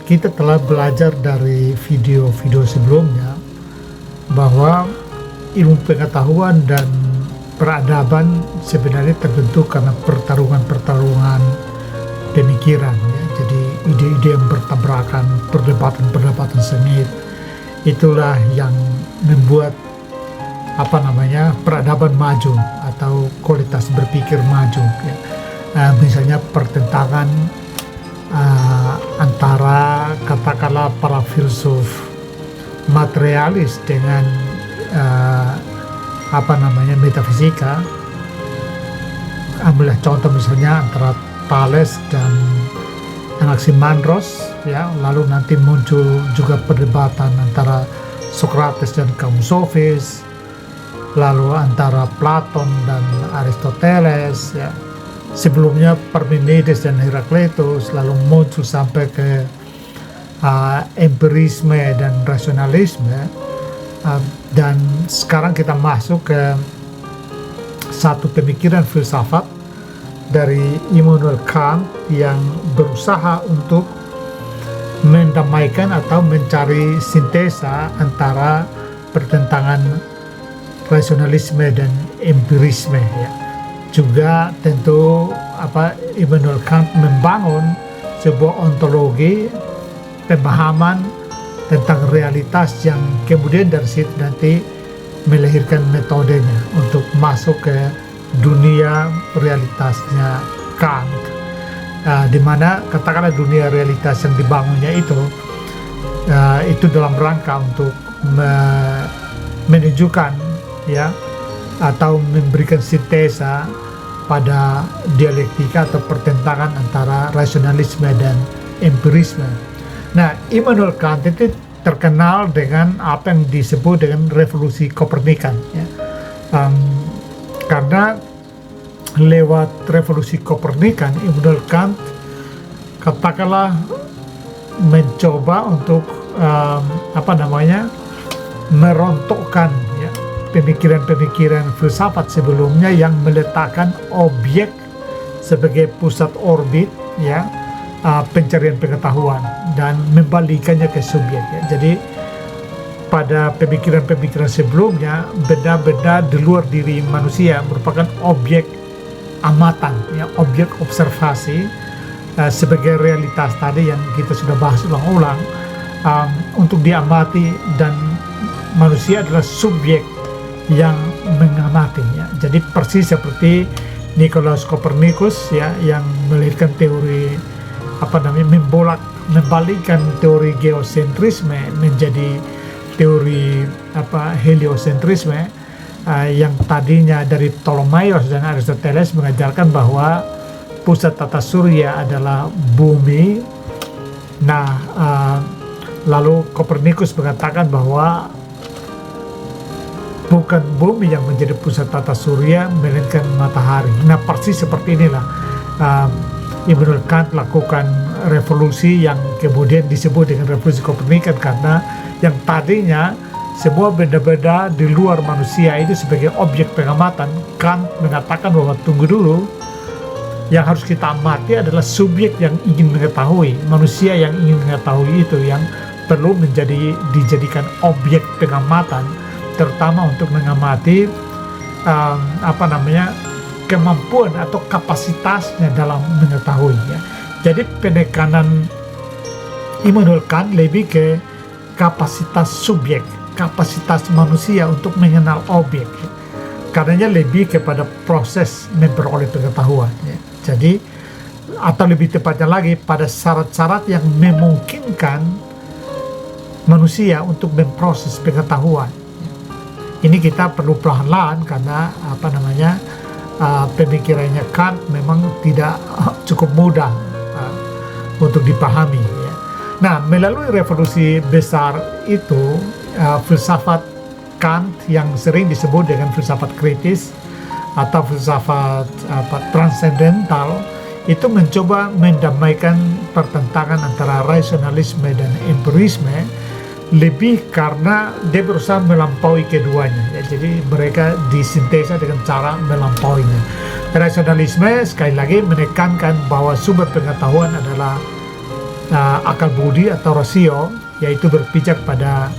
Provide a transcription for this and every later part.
kita telah belajar dari video-video sebelumnya bahwa ilmu pengetahuan dan peradaban sebenarnya terbentuk karena pertarungan-pertarungan pemikiran, ya. Jadi ide-ide yang bertabrakan, perdebatan-perdebatan sengit, itulah yang membuat peradaban maju atau kualitas berpikir maju, ya. Misalnya pertentangan antara katakanlah para filsuf materialis dengan metafisika. Ambillah contoh misalnya antara Thales dan Anaximandros, ya. Lalu nanti muncul juga perdebatan antara Socrates dan kaum sofis, lalu antara Platon dan Aristoteles, ya. Sebelumnya Parmenides dan Herakleitos, lalu muncul sampai ke empirisme dan rasionalisme, dan sekarang kita masuk ke satu pemikiran filsafat dari Immanuel Kant yang berusaha untuk mendamaikan atau mencari sintesa antara pertentangan rasionalisme dan empirisme, ya. Juga tentu Immanuel Kant membangun sebuah ontologi pemahaman tentang realitas yang kemudian dari situ nanti melahirkan metodenya untuk masuk ke dunia realitasnya Kant, di mana katakanlah dunia realitas yang dibangunnya itu dalam rangka untuk menunjukkan, ya, atau memberikan sintesa pada dialektika atau pertentangan antara rasionalisme dan empirisme. Nah, Immanuel Kant itu terkenal dengan apa yang disebut dengan revolusi Kopernikan, ya. Karena lewat revolusi Kopernikan, Immanuel Kant katakanlah mencoba untuk merontokkan, ya, pemikiran-pemikiran filsafat sebelumnya yang meletakkan objek sebagai pusat orbit, ya, pencarian pengetahuan dan membalikannya ke subjek, ya. Jadi pada pemikiran-pemikiran sebelumnya benda-benda di luar diri manusia merupakan objek amatan, ya, objek observasi sebagai realitas tadi yang kita sudah bahas ulang-ulang, untuk diamati, dan manusia adalah subjek yang mengamati, ya. Jadi persis seperti Nicolaus Copernicus, ya, yang melahirkan teori membalikkan teori geosentrisme menjadi teori heliosentrisme, yang tadinya dari Ptolemaios dan Aristoteles mengajarkan bahwa pusat tata surya adalah bumi. Nah, lalu Copernicus mengatakan bahwa bukan bumi yang menjadi pusat tata surya, melainkan matahari. Nah, persis seperti inilah Immanuel Kant lakukan revolusi yang kemudian disebut dengan revolusi Kopernikan, karena yang tadinya sebuah benda-benda di luar manusia itu sebagai objek pengamatan, Kant mengatakan bahwa tunggu dulu, yang harus kita amati adalah subjek yang ingin mengetahui, manusia yang ingin mengetahui itu yang perlu dijadikan objek pengamatan, terutama untuk mengamati kemampuan atau kapasitasnya dalam mengetahui, ya. Jadi penekanan Immanuel Kant lebih ke kapasitas subjek, kapasitas manusia untuk mengenal objek, ya. Karenanya lebih kepada proses memperoleh pengetahuan, ya. Jadi, atau lebih tepatnya lagi pada syarat-syarat yang memungkinkan manusia untuk memproses pengetahuan. Ini kita perlu perlahan-lahan karena pemikirannya Kant memang tidak cukup mudah untuk dipahami, ya. Nah, melalui revolusi besar itu, filsafat Kant yang sering disebut dengan filsafat kritis atau filsafat transendental itu mencoba mendamaikan pertentangan antara rasionalisme dan empirisme, lebih karena dia berusaha melampaui keduanya, ya. Jadi mereka disintesa dengan cara melampauinya. Rasionalisme sekali lagi menekankan bahwa sumber pengetahuan adalah akal budi atau rasio, yaitu berpijak pada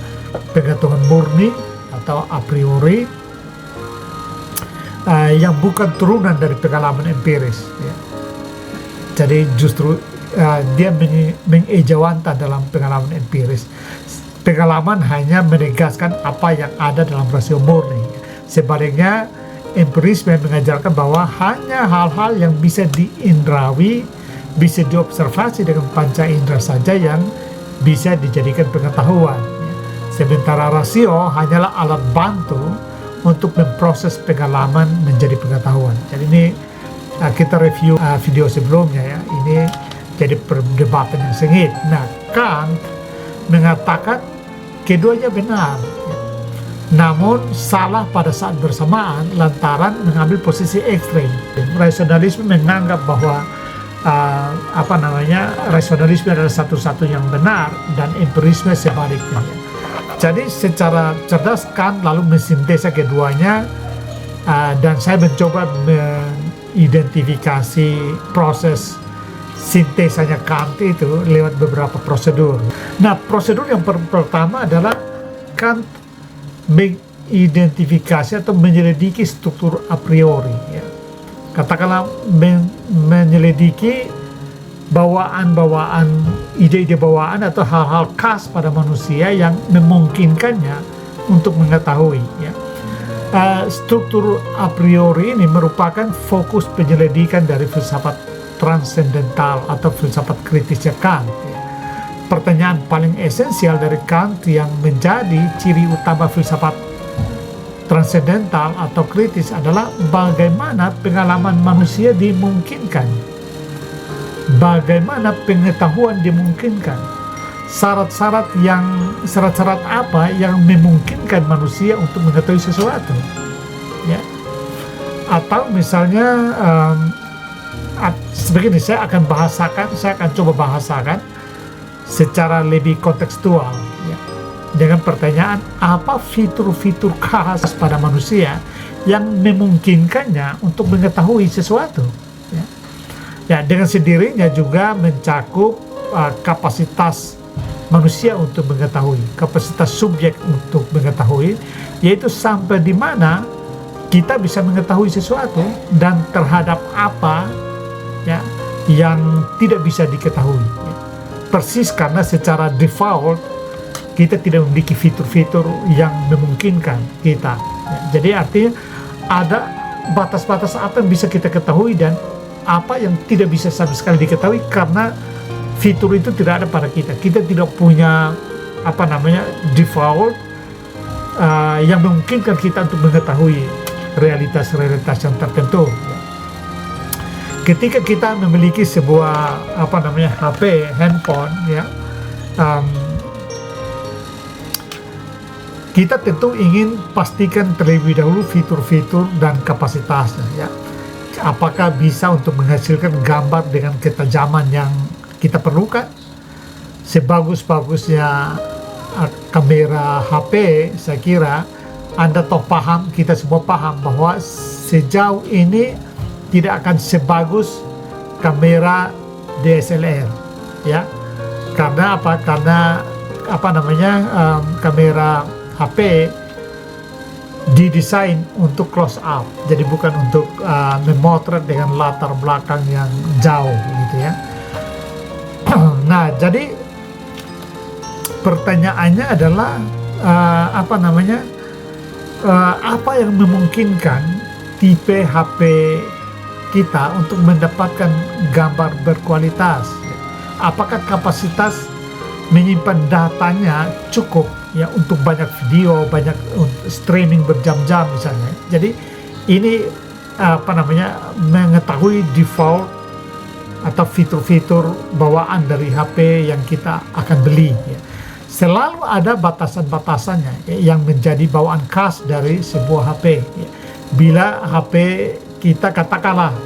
pengetahuan murni atau a priori, yang bukan turunan dari pengalaman empiris, ya. Jadi justru dia mengejawantah dalam pengalaman empiris. Pengalaman hanya menegaskan apa yang ada dalam rasio murni. Sebaliknya empirisme mengajarkan bahwa hanya hal-hal yang bisa diindrawi, bisa diobservasi dengan panca indera saja yang bisa dijadikan pengetahuan. Sementara rasio hanyalah alat bantu untuk memproses pengalaman menjadi pengetahuan. Jadi ini kita review video sebelumnya, ya. Ini jadi perdebatan yang sengit. Nah, Kant mengatakan keduanya benar, ya. Namun salah pada saat bersamaan lantaran mengambil posisi ekstrem. Rasionalisme menganggap bahwa rasionalisme adalah satu-satunya yang benar dan empirisme sebaliknya. Jadi secara cerdas Kant lalu mensintesa keduanya, dan saya mencoba mengidentifikasi proses sintesanya Kant itu lewat beberapa prosedur. Nah, prosedur yang pertama adalah Kant mengidentifikasi atau menyelidiki struktur a priori, ya. Katakanlah menyelidiki bawaan-bawaan, ide-ide bawaan atau hal-hal khas pada manusia yang memungkinkannya untuk mengetahui, ya. Struktur a priori ini merupakan fokus penyelidikan dari filsafat transendental atau filsafat kritisnya Kant, ya. Pertanyaan paling esensial dari Kant yang menjadi ciri utama filsafat transendental atau kritis adalah bagaimana pengalaman manusia dimungkinkan. Bagaimana pengetahuan dimungkinkan? Syarat-syarat apa yang memungkinkan manusia untuk mengetahui sesuatu, ya? Atau misalnya begini, saya akan coba bahasakan secara lebih kontekstual, ya, dengan pertanyaan apa fitur-fitur khas pada manusia yang memungkinkannya untuk mengetahui sesuatu, ya. Ya, dengan sendirinya juga mencakup kapasitas manusia untuk mengetahui, kapasitas subjek untuk mengetahui, yaitu sampai di mana kita bisa mengetahui sesuatu dan terhadap apa, ya, yang tidak bisa diketahui, ya. Persis karena secara default kita tidak memiliki fitur-fitur yang memungkinkan kita, ya. Jadi artinya ada batas-batas apa yang bisa kita ketahui dan apa yang tidak bisa sama sekali diketahui karena fitur itu tidak ada pada kita. Kita tidak punya default yang memungkinkan kita untuk mengetahui realitas-realitas yang tertentu. Ketika kita memiliki sebuah HP, handphone, ya, kita tentu ingin pastikan terlebih dahulu fitur-fitur dan kapasitasnya, ya. Apakah bisa untuk menghasilkan gambar dengan ketajaman yang kita perlukan? Sebagus-bagusnya kamera HP, saya kira Anda toh paham, kita semua paham bahwa sejauh ini tidak akan sebagus kamera DSLR, ya. Karena apa? Karena kamera HP didesain untuk close up, jadi bukan untuk memotret dengan latar belakang yang jauh, gitu, ya. Nah, jadi pertanyaannya adalah apa yang memungkinkan tipe HP kita untuk mendapatkan gambar berkualitas? Apakah kapasitas menyimpan datanya cukup, ya, untuk banyak video, banyak streaming berjam-jam misalnya. Jadi ini mengetahui default atau fitur-fitur bawaan dari HP yang kita akan beli, ya. Selalu ada batasan-batasannya, ya, yang menjadi bawaan khas dari sebuah HP, ya. Bila HP kita katakanlah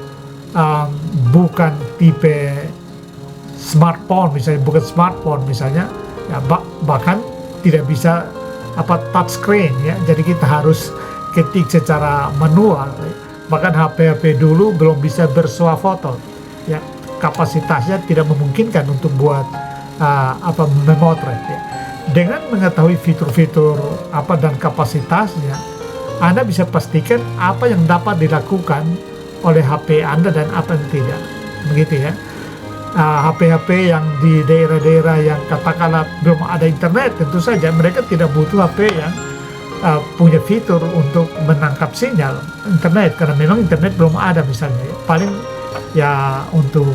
bukan tipe smartphone misalnya, ya, bahkan tidak bisa touchscreen, ya. Jadi kita harus ketik secara manual, ya. Bahkan HP dulu belum bisa bersuah foto, ya. Kapasitasnya tidak memungkinkan untuk buat memotret ya. Dengan mengetahui fitur-fitur dan kapasitasnya, Anda bisa pastikan apa yang dapat dilakukan oleh HP Anda dan apa yang tidak, begitu ya. HP-HP yang di daerah-daerah yang katakanlah belum ada internet, tentu saja mereka tidak butuh HP yang punya fitur untuk menangkap sinyal internet, karena memang internet belum ada misalnya ya. Paling ya untuk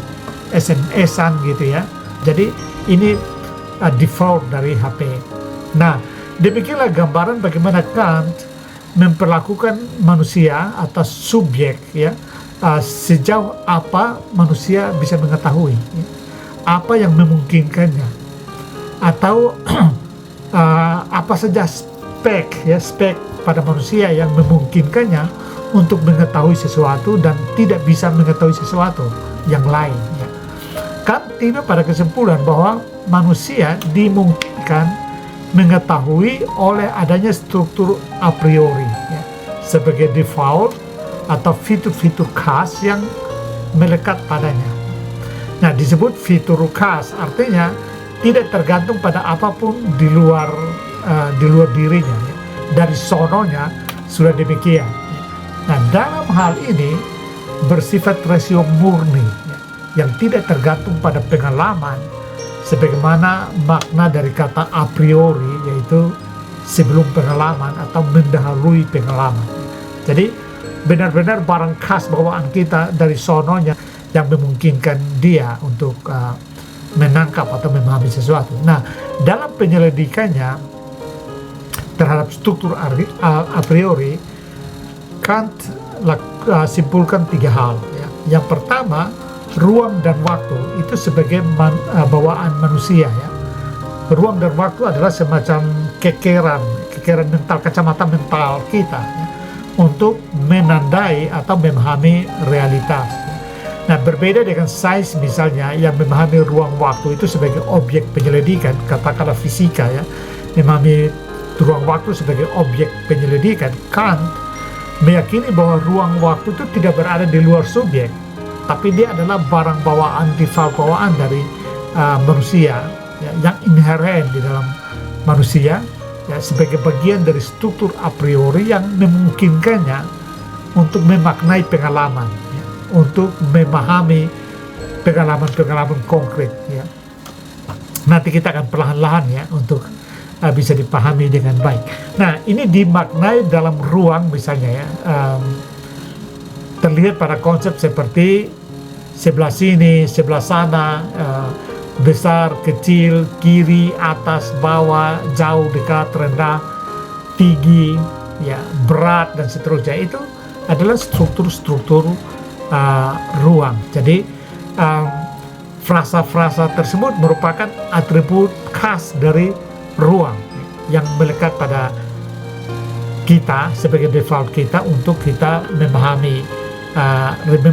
SMS-an gitu ya. Jadi ini default dari HP. Nah, demikianlah gambaran bagaimana Kant memperlakukan manusia atau subjek ya, sejauh apa manusia bisa mengetahui ya, apa yang memungkinkannya, atau apa saja spek pada manusia yang memungkinkannya untuk mengetahui sesuatu dan tidak bisa mengetahui sesuatu yang lain ya. Kant tiba pada kesimpulan bahwa manusia dimungkinkan mengetahui oleh adanya struktur a priori ya, sebagai default atau fitur-fitur khas yang melekat padanya. Nah, disebut fitur khas artinya tidak tergantung pada apapun di luar dirinya ya. Dari sononya sudah demikian ya. Nah, dalam hal ini bersifat rasio murni ya, yang tidak tergantung pada pengalaman, sebagaimana makna dari kata a priori, yaitu sebelum pengalaman atau mendahului pengalaman. Jadi benar-benar barang khas bawaan kita dari sononya yang memungkinkan dia untuk menangkap atau memahami sesuatu. Nah, dalam penyelidikannya terhadap struktur a priori, Kant simpulkan 3 hal ya. Yang pertama, ruang dan waktu itu sebagai bawaan manusia ya. Ruang dan waktu adalah semacam kekeran mental, kacamata mental kita ya, untuk menandai atau memahami realitas ya. Nah, berbeda dengan sains misalnya yang memahami ruang waktu itu sebagai objek penyelidikan, katakanlah fisika ya, memahami ruang waktu sebagai objek penyelidikan. Kant meyakini bahwa ruang waktu itu tidak berada di luar subjek, tapi dia adalah barang bawaan, default bawaan dari manusia ya, yang inheren di dalam manusia ya, sebagai bagian dari struktur a priori yang memungkinkannya untuk memaknai pengalaman ya, untuk memahami pengalaman-pengalaman konkret ya. Nanti kita akan perlahan-lahan ya untuk bisa dipahami dengan baik. Nah, ini dimaknai dalam ruang misalnya ya, terlihat pada konsep seperti sebelah sini, sebelah sana, besar, kecil, kiri, atas, bawah, jauh, dekat, rendah, tinggi, ya, berat dan seterusnya. Itu adalah struktur-struktur ruang. Jadi frasa-frasa tersebut merupakan atribut khas dari ruang yang melekat pada kita sebagai default kita untuk kita memahami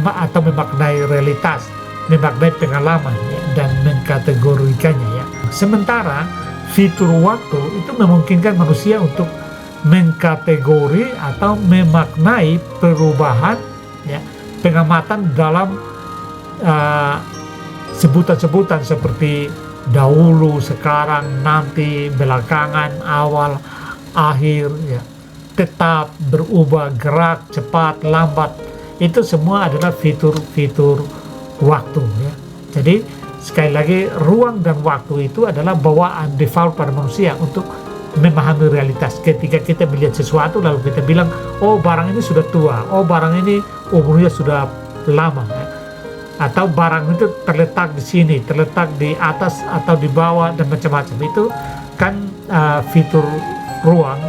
atau memaknai realitas, memaknai pengalaman ya, dan mengkategorikannya ya. Sementara fitur waktu itu memungkinkan manusia untuk mengkategori atau memaknai perubahan ya, pengamatan dalam sebutan-sebutan seperti dahulu, sekarang, nanti, belakangan, awal, akhir ya, tetap, berubah, gerak, cepat, lambat. Itu semua adalah fitur-fitur waktu ya. Jadi sekali lagi, ruang dan waktu itu adalah bawaan default pada manusia untuk memahami realitas. Ketika kita melihat sesuatu lalu kita bilang, oh barang ini sudah tua, oh barang ini umurnya sudah lama ya. Atau barang itu terletak di sini, terletak di atas atau di bawah dan macam-macam. Itu kan fitur ruang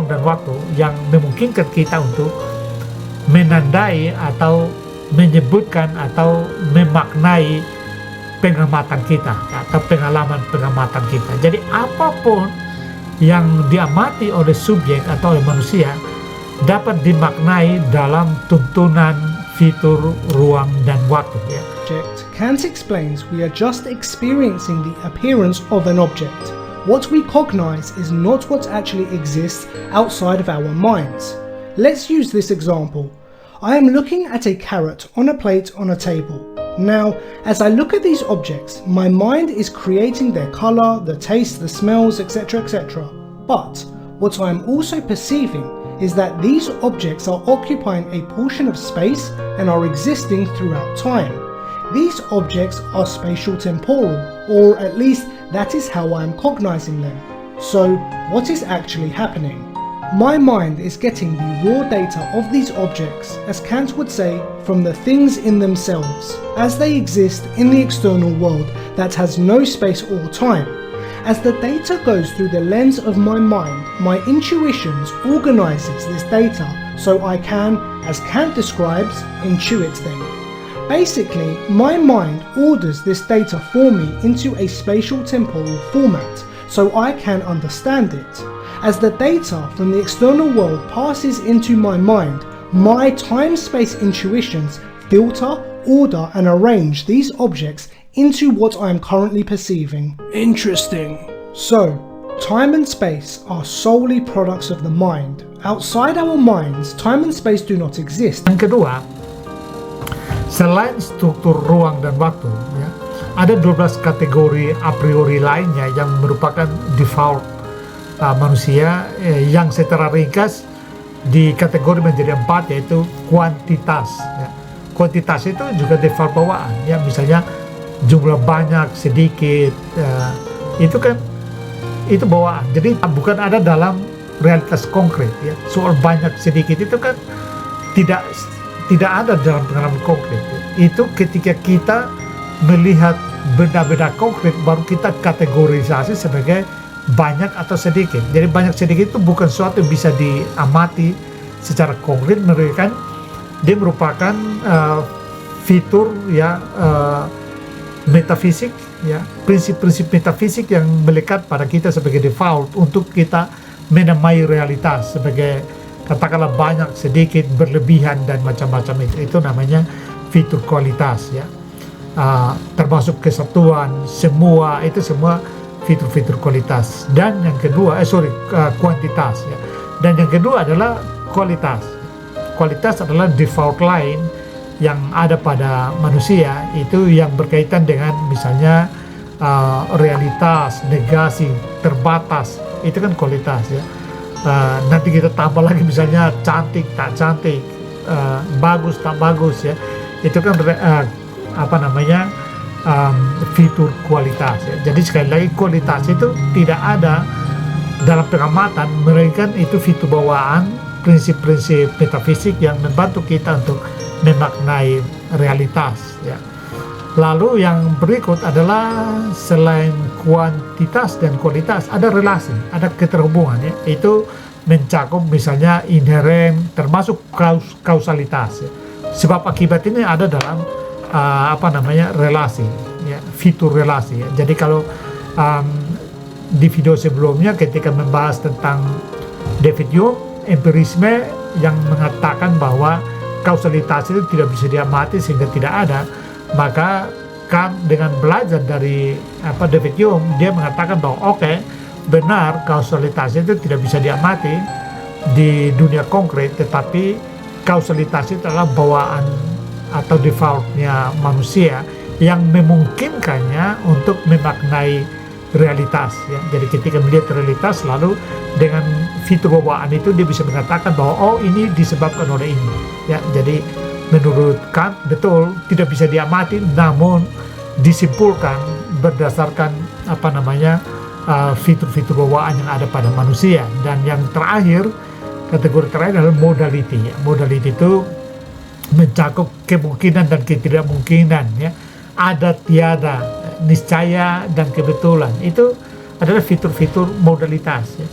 dan waktu yang memungkinkan kita untuk menandai atau menyebutkan atau memaknai pengamatan kita atau pengalaman-pengamatan kita. Jadi apapun yang diamati oleh subjek atau oleh manusia dapat dimaknai dalam tuntunan fitur ruang dan waktu ya. Kant explains we are just experiencing the appearance of an object. What we cognize is not what actually exists outside of our minds. Let's use this example. I am looking at a carrot on a plate on a table. Now, as I look at these objects, my mind is creating their color, the taste, the smells, etc., etc. But what I am also perceiving is that these objects are occupying a portion of space and are existing throughout time. These objects are spatial temporal, or at least that is how I am cognizing them. So, what is actually happening? My mind is getting the raw data of these objects, as Kant would say, from the things in themselves, as they exist in the external world that has no space or time. As the data goes through the lens of my mind, my intuitions organizes this data so I can, as Kant describes, intuit them. Basically, my mind orders this data for me into a spatial temporal format so I can understand it. As the data from the external world passes into my mind, my time-space intuitions filter, order and arrange these objects into what I am currently perceiving. Interesting. So, time and space are solely products of the mind. Outside our minds, time and space do not exist. Yang kedua, selain struktur ruang dan waktu, ya, ada 12 kategori a priori lainnya yang merupakan default manusia yang secara ringkas dikategori menjadi 4, yaitu kuantitas. Ya. Kuantitas itu juga default bawaan, ya, misalnya jumlah banyak, sedikit, itu kan itu bawaan. Jadi bukan ada dalam realitas konkret. Ya. Soal banyak sedikit itu kan tidak ada dalam pengalaman konkret. Itu ketika kita melihat benda-benda konkret baru kita kategorisasi sebagai banyak atau sedikit. Jadi banyak sedikit itu bukan sesuatu yang bisa diamati secara konkret, mereka dia merupakan fitur, ya, metafisik, ya, prinsip-prinsip metafisik yang melekat pada kita sebagai default untuk kita menamai realitas sebagai katakanlah banyak, sedikit, berlebihan dan macam-macam. Itu namanya fitur kualitas, ya. Termasuk kesatuan, semua itu semua fitur-fitur kualitas. Dan yang kedua, kuantitas, ya. Dan yang kedua adalah kualitas. Kualitas adalah default lain yang ada pada manusia, itu yang berkaitan dengan misalnya realitas, negasi, terbatas, itu kan kualitas, ya. Nanti kita tambah lagi misalnya cantik, tak cantik, bagus, tak bagus, ya. Itu kan fitur kualitas, ya. Jadi sekali lagi kualitas itu tidak ada dalam pengamatan, mereka itu fitur bawaan, prinsip-prinsip metafisik yang membantu kita untuk memaknai realitas, ya. Lalu yang berikut adalah selain kuantitas dan kualitas ada relasi, ada keterhubungan, ya. Itu mencakup misalnya inheren, termasuk kausalitas, ya. Sebab akibat ini ada dalam relasi, ya, fitur relasi, ya. Jadi kalau di video sebelumnya ketika membahas tentang David Hume, empirisme yang mengatakan bahwa kausalitas itu tidak bisa diamati sehingga tidak ada, maka Kant dengan belajar dari David Hume, dia mengatakan bahwa benar kausalitas itu tidak bisa diamati di dunia konkret, tetapi kausalitas itu adalah bawaan atau defaultnya manusia yang memungkinkannya untuk memaknai realitas, ya. Jadi ketika melihat realitas, lalu dengan fitur bawaan itu dia bisa mengatakan bahwa ini disebabkan oleh ini, ya. Jadi menurut Kant betul tidak bisa diamati, namun disimpulkan berdasarkan fitur-fitur bawaan yang ada pada manusia. Dan yang terakhir, kategori terakhir adalah modality, ya. Modality itu mencakup kemungkinan dan ketidakmungkinan, ya. Ada, tiada, niscaya dan kebetulan. Itu adalah fitur-fitur modalitas, ya,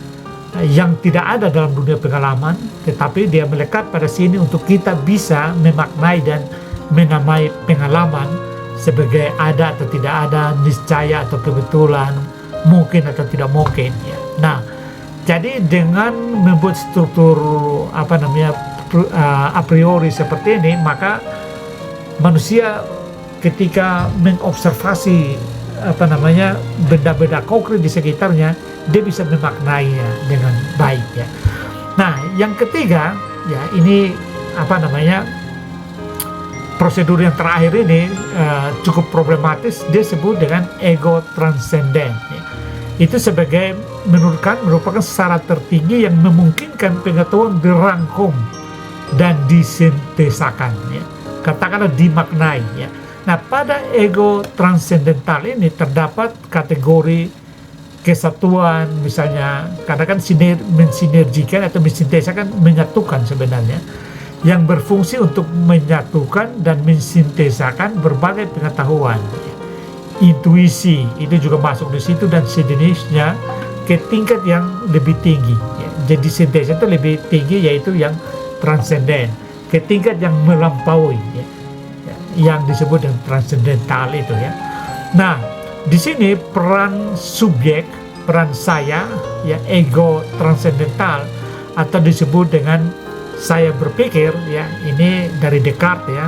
yang tidak ada dalam dunia pengalaman, tetapi dia melekat pada sini untuk kita bisa memaknai dan menamai pengalaman sebagai ada atau tidak ada, niscaya atau kebetulan, mungkin atau tidak mungkin, ya. Nah, jadi dengan membuat struktur a priori seperti ini, maka manusia ketika mengobservasi benda-benda konkret di sekitarnya, dia bisa memaknainya dengan baik, ya. Nah, yang ketiga, ya, ini prosedur yang terakhir ini cukup problematis. Dia sebut dengan ego transenden, ya. Itu merupakan syarat tertinggi yang memungkinkan pengetahuan dirangkum dan disintesakan, ya. Katakanlah dimaknai, ya. Nah, pada ego transendental ini terdapat kategori kesatuan, misalnya kadang kan mensinergikan atau mensintesakan, menyatukan sebenarnya, yang berfungsi untuk menyatukan dan mensintesakan berbagai pengetahuan. Intuisi itu juga masuk di situ dan sejenisnya ke tingkat yang lebih tinggi, ya. Jadi sintesa itu lebih tinggi, yaitu yang transenden, ke tingkat yang melampaui, ya, yang disebut dengan transendental itu, ya. Nah, di sini peran subjek, peran saya, ya, ego transendental atau disebut dengan saya berpikir, ya, ini dari Descartes, ya.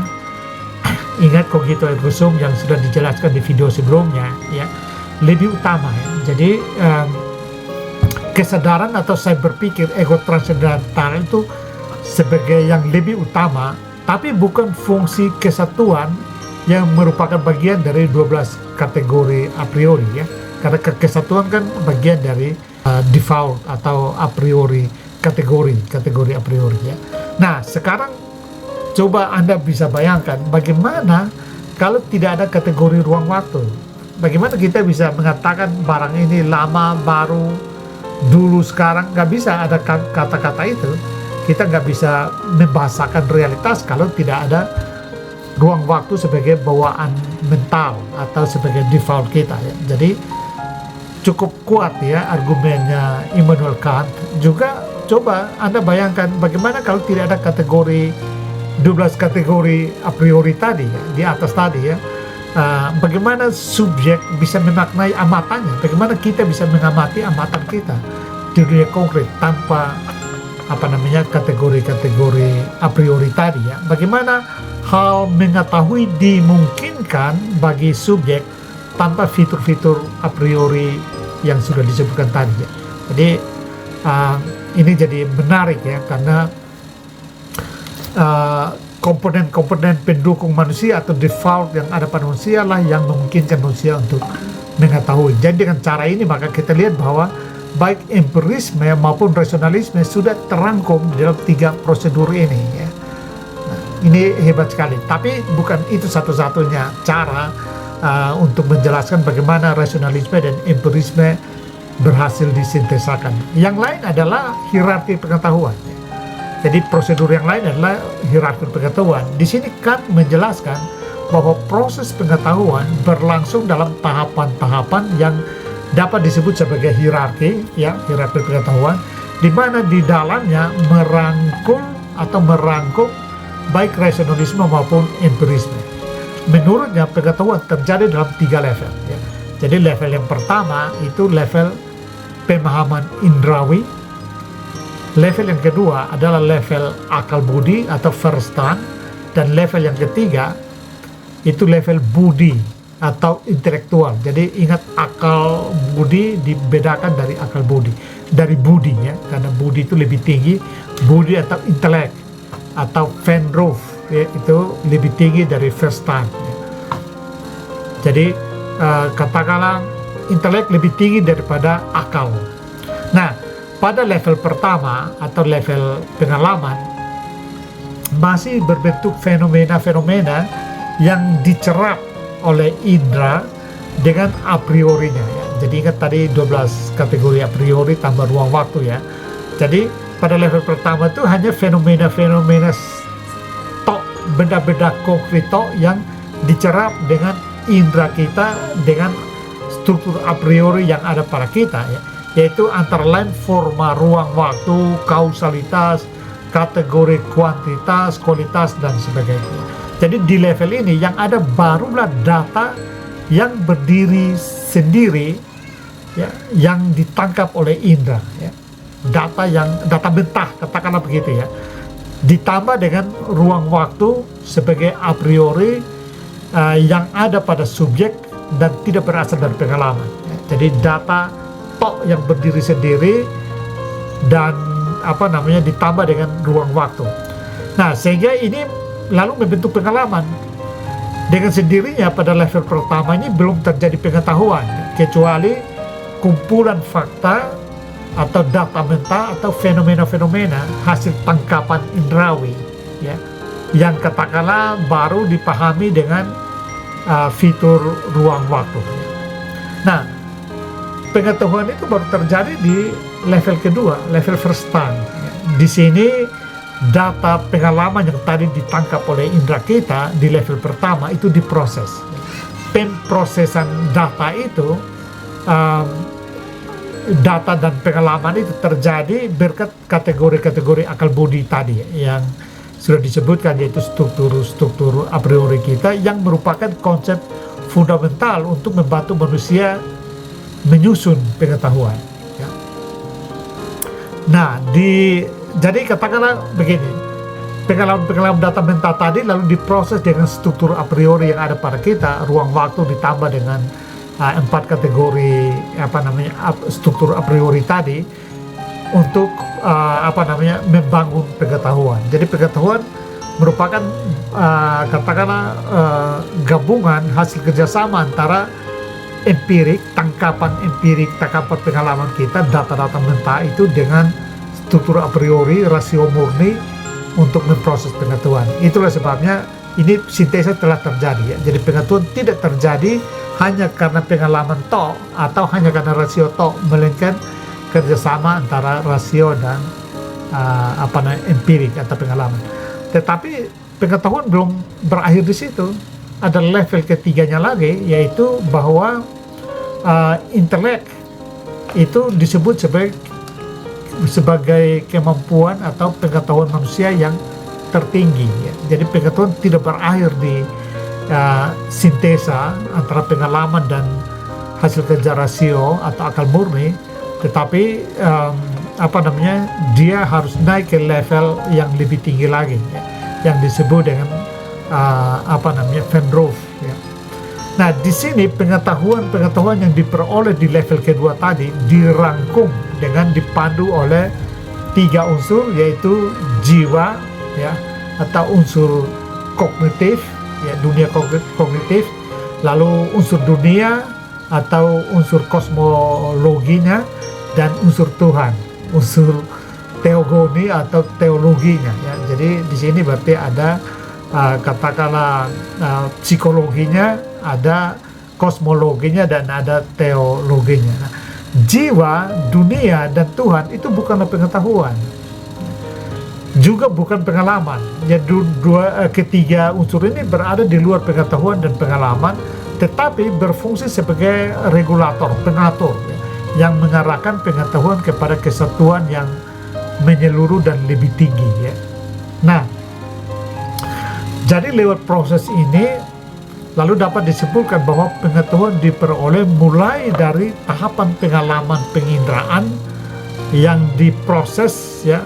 Ingat cogito ergo sum yang sudah dijelaskan di video sebelumnya, ya, lebih utama, ya. Jadi kesadaran atau saya berpikir ego transendental itu sebagai yang lebih utama, tapi bukan fungsi kesatuan yang merupakan bagian dari 12 kategori a priori, ya. Karena kesatuan kan bagian dari default atau a priori kategori a priori, ya. Nah, sekarang coba Anda bisa bayangkan bagaimana kalau tidak ada kategori ruang waktu. Bagaimana kita bisa mengatakan barang ini lama, baru, dulu, sekarang? Nggak bisa ada kata-kata itu. Kita nggak bisa membahasakan realitas kalau tidak ada ruang waktu sebagai bawaan mental atau sebagai default kita, ya. Jadi cukup kuat, ya, argumennya Immanuel Kant. Juga coba Anda bayangkan bagaimana kalau tidak ada kategori 12 kategori a priori tadi, ya, di atas tadi, ya. Bagaimana subjek bisa memaknai amatannya, bagaimana kita bisa mengamati amatan kita di dunia konkret tanpa kategori-kategori a priori tadi, ya. Bagaimana hal mengetahui dimungkinkan bagi subjek tanpa fitur-fitur a priori yang sudah disebutkan tadi, ya. Jadi ini jadi menarik, ya, karena komponen-komponen pendukung manusia atau default yang ada pada manusia lah yang memungkinkan manusia untuk mengetahui. Jadi dengan cara ini maka kita lihat bahwa baik empirisme maupun rasionalisme sudah terangkum di dalam 3 prosedur ini, ya. Nah, ini hebat sekali. Tapi bukan itu satu-satunya cara untuk menjelaskan bagaimana rasionalisme dan empirisme berhasil disintesakan. Yang lain adalah hierarki pengetahuan, ya. Jadi prosedur yang lain adalah hierarki pengetahuan. Di sini Kant menjelaskan bahwa proses pengetahuan berlangsung dalam tahapan-tahapan yang dapat disebut sebagai hierarki, ya, hierarki pengetahuan, di mana di dalamnya merangkum baik rasionalisme maupun empirisme. Menurutnya pengetahuan terjadi dalam 3 level, ya. Jadi level yang pertama itu level pemahaman indrawi, level yang kedua adalah level akal budi atau verstand, dan level yang ketiga itu level budi atau intelektual. Jadi ingat, akal budi dibedakan dari akal budi, dari budi, ya, karena budi itu lebih tinggi. Budi atau intelek atau Venroof, ya, itu lebih tinggi dari verstand, ya. Jadi katakanlah intelek lebih tinggi daripada akal. Nah, pada level pertama atau level pengalaman masih berbentuk fenomena-fenomena yang dicerap oleh indera dengan a priorinya, ya. Jadi ingat tadi 12 kategori a priori tambah ruang waktu, ya. Jadi pada level pertama itu hanya fenomena-fenomena tok, benda-benda konkret tok yang dicerap dengan indera kita dengan struktur a priori yang ada pada kita, ya. Yaitu antara lain forma ruang waktu, kausalitas, kategori kuantitas, kualitas, dan sebagainya. Jadi di level ini yang ada barulah data yang berdiri sendiri, ya, yang ditangkap oleh indera, ya. Data mentah, katakanlah begitu, ya. Ditambah dengan ruang waktu sebagai a priori yang ada pada subjek dan tidak berasal dari pengalaman, ya. Jadi data tok yang berdiri sendiri dan ditambah dengan ruang waktu. Nah, sehingga ini lalu membentuk pengalaman. Dengan sendirinya pada level pertama ini belum terjadi pengetahuan, kecuali kumpulan fakta atau data mental atau fenomena-fenomena hasil tangkapan indrawi, ya, yang katakanlah baru dipahami dengan fitur ruang waktu. Nah, pengetahuan itu baru terjadi di level kedua, level first time. Di sini data pengalaman yang tadi ditangkap oleh indera kita di level pertama itu diproses. Pemprosesan data itu, data dan pengalaman itu terjadi berkat kategori-kategori akal budi tadi yang sudah disebutkan, yaitu struktur a priori kita yang merupakan konsep fundamental untuk membantu manusia menyusun pengetahuan. Ya. Nah, jadi katakanlah begini, pengalaman data mental tadi lalu diproses dengan struktur a priori yang ada pada kita, ruang waktu ditambah dengan 4 kategori struktur a priori tadi untuk membangun pengetahuan. Jadi pengetahuan merupakan katakanlah gabungan hasil kerjasama antara empirik, tangkapan pengalaman kita, data-data mental itu dengan struktur a priori, rasio murni untuk memproses pengetahuan. Itulah sebabnya ini sintesa telah terjadi, ya. Jadi pengetahuan tidak terjadi hanya karena pengalaman toh atau hanya karena rasio toh, melainkan kerjasama antara rasio dan empirik atau pengalaman. Tetapi pengetahuan belum berakhir di situ. Ada level ketiganya lagi, yaitu bahwa intelek itu disebut sebagai kemampuan atau pengetahuan manusia yang tertinggi, ya. Jadi pengetahuan tidak berakhir di sintesa antara pengalaman dan hasil kerja rasio atau akal murni, tetapi dia harus naik ke level yang lebih tinggi lagi, ya, yang disebut dengan Van Roof, ya. Nah, di sini pengetahuan yang diperoleh di level kedua tadi dirangkum dengan dipandu oleh 3 unsur, yaitu jiwa, ya, atau unsur kognitif, ya, dunia kognitif, lalu unsur dunia atau unsur kosmologinya, dan unsur Tuhan, unsur teogoni atau teologinya, ya. Jadi di sini berarti ada katakanlah psikologinya, ada kosmologinya, dan ada teologinya. Nah, jiwa, dunia, dan Tuhan itu bukanlah pengetahuan, juga bukan pengalaman. Ya, ketiga unsur ini berada di luar pengetahuan dan pengalaman, tetapi berfungsi sebagai regulator, pengatur, ya, yang mengarahkan pengetahuan kepada kesatuan yang menyeluruh dan lebih tinggi, ya. Nah, jadi lewat proses ini lalu dapat disebutkan bahwa pengetahuan diperoleh mulai dari tahapan pengalaman penginderaan yang diproses, ya,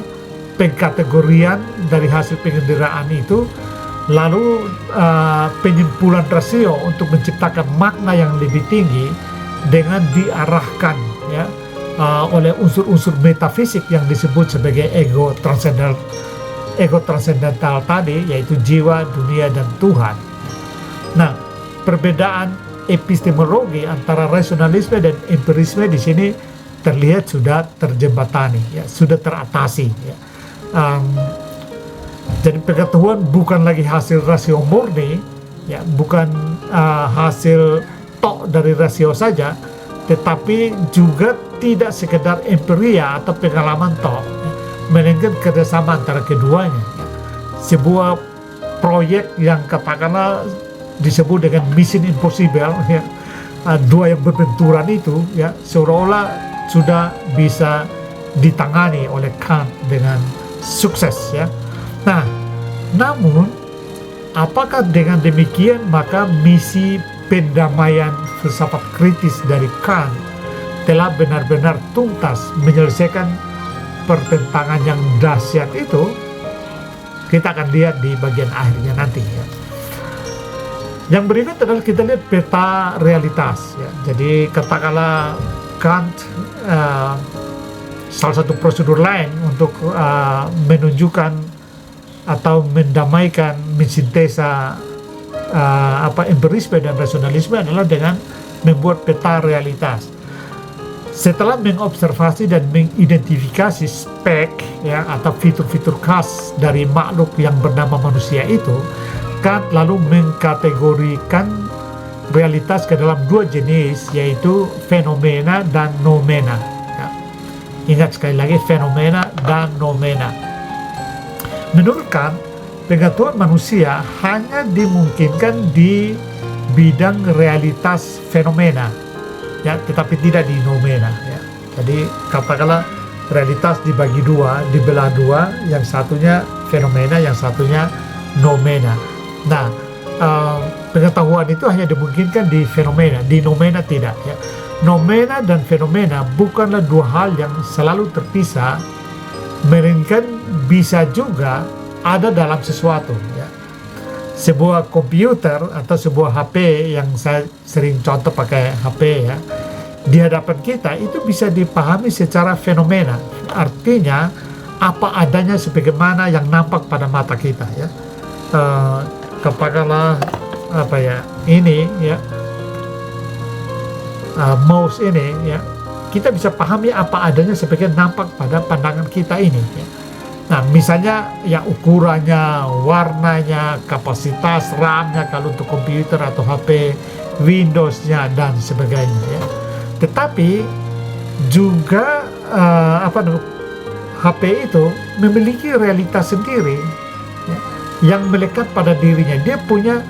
pengkategorian dari hasil penginderaan itu, lalu penyimpulan rasio untuk menciptakan makna yang lebih tinggi dengan diarahkan, ya, oleh unsur-unsur metafisik yang disebut sebagai ego transendental tadi, yaitu jiwa, dunia, dan Tuhan. Nah, perbedaan epistemologi antara rasionalisme dan empirisme di sini terlihat sudah terjembatani, ya, sudah teratasi, ya. Jadi pengetahuan bukan lagi hasil rasio murni, ya, bukan hasil tok dari rasio saja, tetapi juga tidak sekedar empiria atau pengalaman tok, ya, melainkan kerjasama antara keduanya, ya. Sebuah proyek yang katakanlah disebut dengan mission impossible, ya, dua yang berbenturan itu, ya, seolah-olah sudah bisa ditangani oleh Kant dengan sukses, ya. Nah, namun apakah dengan demikian maka misi pendamaian filsafat kritis dari Kant telah benar-benar tuntas menyelesaikan pertentangan yang dahsyat itu? Kita akan lihat di bagian akhirnya nanti, ya. Yang berikut adalah kita lihat peta realitas, ya. Jadi katakanlah Kant salah satu prosedur lain untuk menunjukkan atau mendamaikan, mensintesa empirisme dan rasionalisme adalah dengan membuat peta realitas. Setelah mengobservasi dan mengidentifikasi spek ya atau fitur-fitur khas dari makhluk yang bernama manusia itu, Kant lalu mengkategorikan realitas ke dalam dua jenis, yaitu fenomena dan noumena. Ya. Ingat sekali lagi, fenomena dan noumena. Menurut Kant, pengetahuan manusia hanya dimungkinkan di bidang realitas fenomena, ya, tetapi tidak di noumena. Ya. Jadi katakanlah realitas dibagi dua, dibelah dua, yang satunya fenomena, yang satunya noumena. Nah, pengetahuan itu hanya dimungkinkan di fenomena, di noumena tidak. Ya. Noumena dan fenomena bukanlah dua hal yang selalu terpisah, melainkan bisa juga ada dalam sesuatu. Ya. Sebuah komputer atau sebuah HP yang saya sering contoh pakai HP ya, di hadapan kita itu bisa dipahami secara fenomena, artinya apa adanya sebagaimana yang nampak pada mata kita ya. Katakanlah apa ya, ini ya, mouse ini ya, kita bisa pahami apa adanya sebagai nampak pada pandangan kita ini ya. Nah, misalnya ya ukurannya, warnanya, kapasitas RAM-nya kalau untuk komputer atau HP, Windows-nya dan sebagainya ya. Tetapi juga HP itu memiliki realitas sendiri ya, yang melekat pada dirinya. Dia punya,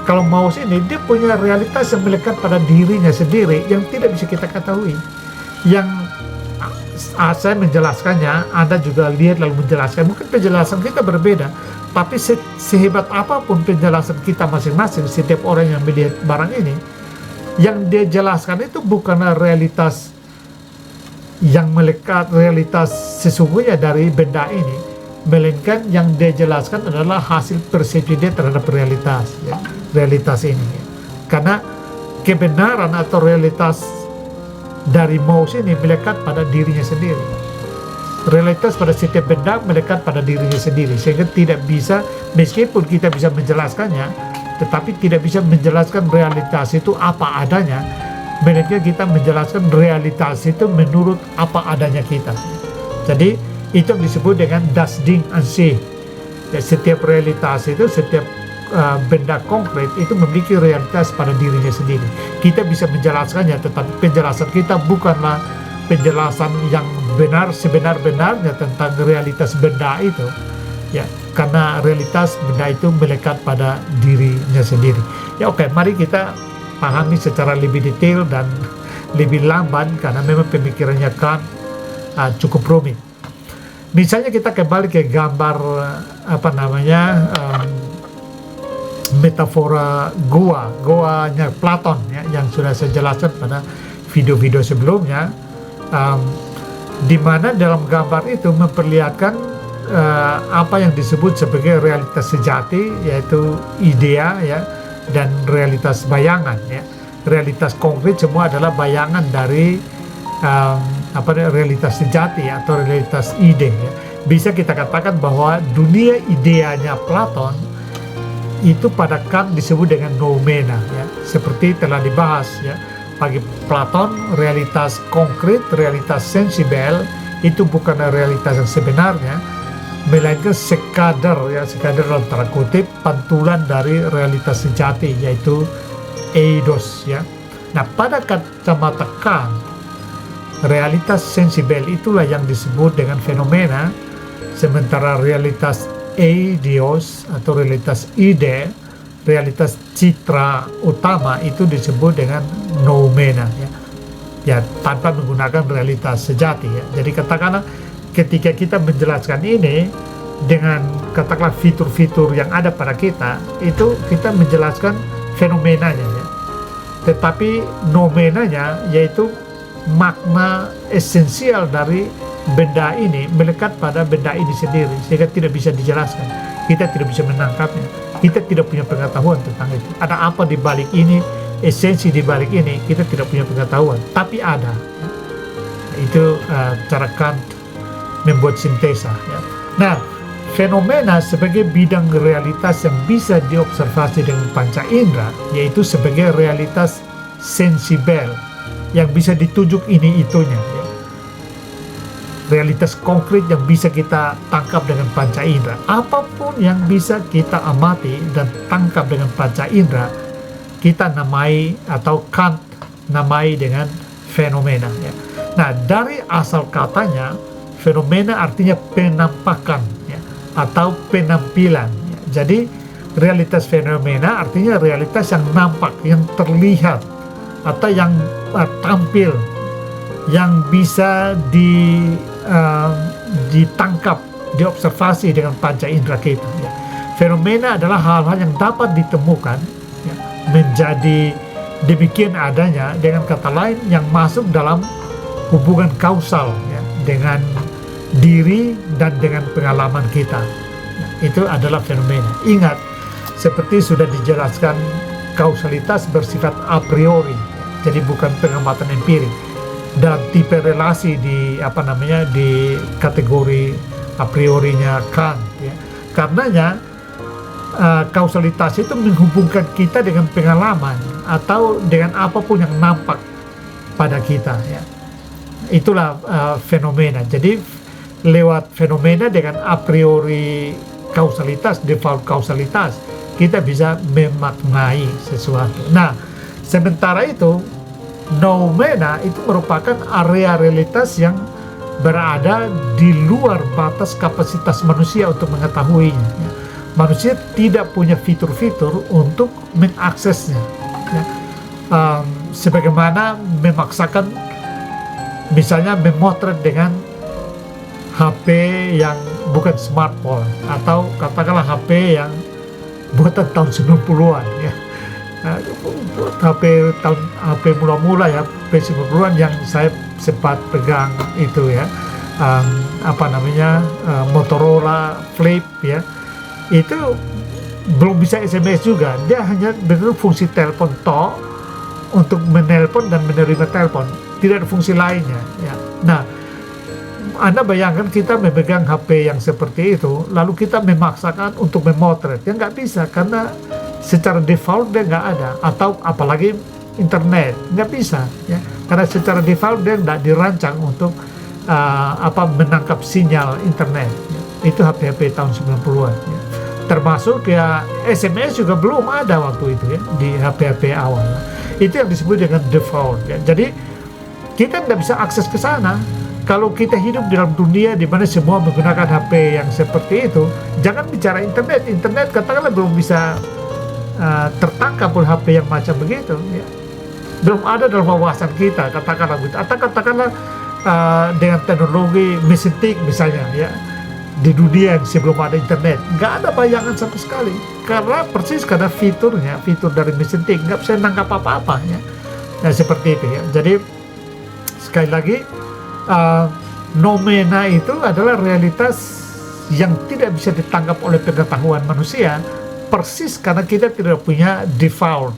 kalau mouse ini, dia punya realitas yang melekat pada dirinya sendiri yang tidak bisa kita ketahui. Yang saya menjelaskannya, Anda juga lihat lalu menjelaskan. Mungkin penjelasan kita berbeda, tapi sehebat apapun penjelasan kita masing-masing, setiap orang yang melihat barang ini, yang dia jelaskan itu bukanlah realitas yang melekat, realitas sesungguhnya dari benda ini, melainkan yang dia jelaskan adalah hasil persepsi dia terhadap realitas ya, realitas ini ya. Karena kebenaran atau realitas dari mouse ini melekat pada dirinya sendiri. Realitas pada setiap benda melekat pada dirinya sendiri, sehingga tidak bisa, meskipun kita bisa menjelaskannya, tetapi tidak bisa menjelaskan realitas itu apa adanya, melainkan kita menjelaskan realitas itu menurut apa adanya kita. Jadi itu yang disebut dengan das Ding an sich. Ya, setiap realitas itu, setiap benda konkret itu memiliki realitas pada dirinya sendiri. Kita bisa menjelaskannya, tetapi penjelasan kita bukanlah penjelasan yang benar sebenar-benarnya tentang realitas benda itu ya, karena realitas benda itu melekat pada dirinya sendiri ya. Oke, mari kita pahami secara lebih detail dan lebih lamban, karena memang pemikirannya Kant cukup rumit. Misalnya kita kembali ke gambar metafora goanya Platon ya, yang sudah saya jelaskan pada video-video sebelumnya, di mana dalam gambar itu memperlihatkan apa yang disebut sebagai realitas sejati, yaitu idea ya, dan realitas bayangan ya. Realitas konkret semua adalah bayangan dari realitas sejati atau realitas ide ya. Bisa kita katakan bahwa dunia ideanya Platon itu pada Kant disebut dengan noumena ya, seperti telah dibahas ya. Bagi Platon, realitas konkret, realitas sensibel itu bukan realitas yang sebenarnya, melainkan sekadar dalam tanda kutip pantulan dari realitas sejati, yaitu eidos ya. Nah, pada kacamata Kant, realitas sensibel itulah yang disebut dengan fenomena, sementara realitas eidos atau realitas ide, realitas citra utama itu disebut dengan noumena ya, tanpa menggunakan realitas sejati ya. Jadi katakanlah ketika kita menjelaskan ini dengan katakanlah fitur-fitur yang ada pada kita, itu kita menjelaskan fenomenanya ya. Tetapi noumenanya, yaitu makna esensial dari benda ini, melekat pada benda ini sendiri, sehingga tidak bisa dijelaskan. Kita tidak bisa menangkapnya. Kita tidak punya pengetahuan tentang itu. Ada apa di balik ini, esensi di balik ini, kita tidak punya pengetahuan. Tapi ada. Itu cara Kant membuat sintesa. Ya. Nah, fenomena sebagai bidang realitas yang bisa diobservasi dengan panca indera, yaitu sebagai realitas sensibel yang bisa ditunjuk ini itunya, ya. Realitas konkret yang bisa kita tangkap dengan panca indera. Apapun yang bisa kita amati dan tangkap dengan panca indera, kita namai atau Kant namai dengan fenomena, ya. Nah, dari asal katanya, fenomena artinya penampakan, ya, atau penampilan, ya. Jadi realitas fenomena artinya realitas yang nampak, yang terlihat, atau yang tampil, yang bisa ditangkap, diobservasi dengan panca indera kita, ya. Fenomena adalah hal-hal yang dapat ditemukan, ya, menjadi demikian adanya, dengan kata lain yang masuk dalam hubungan kausal, ya, dengan diri dan dengan pengalaman kita. Nah, itu adalah fenomena. Ingat, seperti sudah dijelaskan, kausalitas bersifat a priori, ya, jadi bukan pengamatan empirik. Dan tipe relasi di di kategori a priorinya Kant, ya. Karenanya kausalitas itu menghubungkan kita dengan pengalaman atau dengan apapun yang nampak pada kita, ya. Itulah fenomena. Jadi lewat fenomena dengan a priori kausalitas, default kausalitas, kita bisa memaknai sesuatu. Nah, sementara itu noumena itu merupakan area realitas yang berada di luar batas kapasitas manusia untuk mengetahuinya, ya. Manusia tidak punya fitur-fitur untuk mengaksesnya, ya. Sebagaimana memaksakan misalnya memotret dengan HP yang bukan smartphone, atau katakanlah HP yang buatan tahun 90-an, ya. HP mula-mula, ya, HP 90-an yang saya sempat pegang itu, ya, Motorola Flip, ya, itu belum bisa SMS juga. Dia hanya benar fungsi telepon toh untuk menelpon dan menerima telepon, tidak ada fungsi lainnya, ya. Nah, Anda bayangkan kita memegang HP yang seperti itu, lalu kita memaksakan untuk memotret, ya nggak bisa, karena secara default dia nggak ada, atau apalagi internet nggak bisa, ya, karena secara default dia nggak dirancang untuk menangkap sinyal internet, ya. Itu HP-HP tahun 90-an, ya. Termasuk ya SMS juga belum ada waktu itu, ya, di HP-HP awal. Itu yang disebut dengan default, ya. Jadi kita nggak bisa akses ke sana. Kalau kita hidup dalam dunia di mana semua menggunakan HP yang seperti itu, jangan bicara internet. Internet katakanlah belum bisa tertangkap oleh HP yang macam begitu, ya. Belum ada dalam wawasan kita, katakanlah begitu. Atau katakanlah dengan teknologi mesin tik misalnya, ya, di dunia yang sebelum ada internet, nggak ada bayangan sama sekali. Karena persis karena fitur dari mesin tik nggak bisa nangkap apa-apa, ya. Nah, seperti itu, ya. Jadi sekali lagi, noumena itu adalah realitas yang tidak bisa ditangkap oleh pengetahuan manusia, persis karena kita tidak punya default,